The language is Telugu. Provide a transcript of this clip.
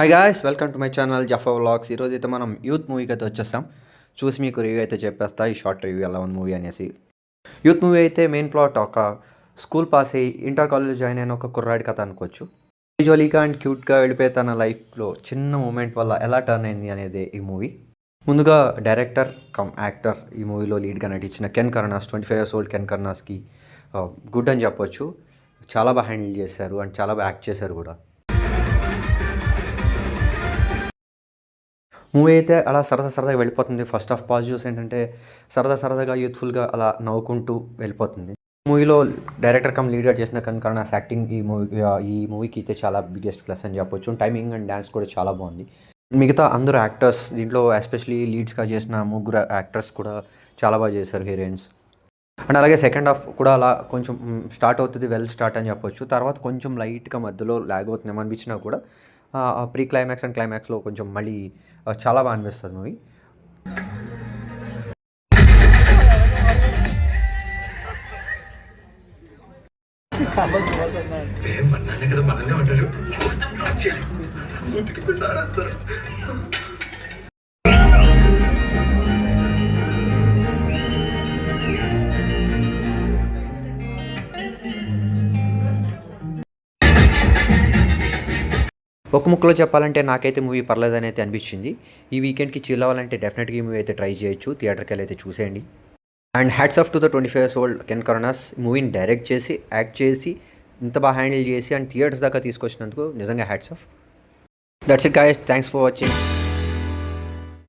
Hi guys, welcome to my channel Jafa vlogs. ఈరోజు అయితే మనం యూత్ మూవీకి అయితే వచ్చేస్తాం. చూసి మీకు రివ్యూ అయితే చెప్పేస్తా, ఈ షార్ట్ రివ్యూ ఎలా ఉంది మూవీ అనేసి. యూత్ మూవీ అయితే మెయిన్ ప్లాట్ ఒక స్కూల్ పాస్ అయ్యి ఇంటర్ కాలేజ్ జాయిన్ అయిన ఒక కుర్రాడి కథ అనుకోవచ్చు. జోలీగా అండ్ క్యూట్గా వెళ్ళిపోయి తన లైఫ్లో చిన్న మూమెంట్ వల్ల ఎలా టర్న్ అయింది అనేది ఈ మూవీ. ముందుగా డైరెక్టర్ కమ్ యాక్టర్ ఈ మూవీలో లీడ్గా నటించిన కెన్ కరుణాస్, 25 years old కెన్ కరుణాస్కి గుడ్ అని చెప్పొచ్చు. చాలా బాగా హ్యాండిల్ చేశారు అండ్ చాలా బాగా యాక్ట్ చేశారు కూడా. మూవీ అయితే అలా సరదాగా వెళ్ళిపోతుంది. ఫస్ట్ హాఫ్ పాజిటివ్స్ ఏంటంటే సరదాగా యూత్ఫుల్గా అలా నవ్వుకుంటూ వెళ్ళిపోతుంది. మూవీలో డైరెక్టర్ కమ్ లీడర్ చేసిన కరుణాస్ యాక్టింగ్ ఈ మూవీకి అయితే చాలా బిగ్గెస్ట్ ప్లస్ అని చెప్పొచ్చు. టైమింగ్ అండ్ డ్యాన్స్ కూడా చాలా బాగుంది. మిగతా అందరూ యాక్టర్స్ దీంట్లో ఎస్పెషలీ లీడ్స్గా చేసిన ముగ్గురు యాక్టర్స్ కూడా చాలా బాగా చేశారు, హీరోయిన్స్. అండ్ అలాగే సెకండ్ హాఫ్ కూడా అలా కొంచెం స్టార్ట్ అవుతుంది, వెల్ స్టార్ట్ అని చెప్పొచ్చు. తర్వాత కొంచెం లైట్గా మధ్యలో ల్యాగ్ అవుతుంది అనిపించినా కూడా ప్రీ క్లైమాక్స్ అండ్ క్లైమాక్స్లో కొంచెం మళ్ళీ చాలా బాగా అనిపిస్తుంది మూవీ. ఒక ముక్కలో చెప్పాలంటే నాకైతే మూవీ పర్లేదని అయితే అనిపించింది. ఈ వీకెండ్కి చిల్ అవ్వాలంటే డెఫినెట్గా ఈ మూవీ అయితే ట్రై చేయొచ్చు. థియేటర్కి వెళ్ళి అయితే చూసేయండి. And hats off to the 25 years old can Karuna's. మూవీని డైరెక్ట్ చేసి యాక్ట్ చేసి ఇంత బాగా హ్యాండిల్ చేసి అండ్ థియేటర్స్ దాకా తీసుకొచ్చినందుకు నిజంగా hats off. That's it guys, thanks for watching.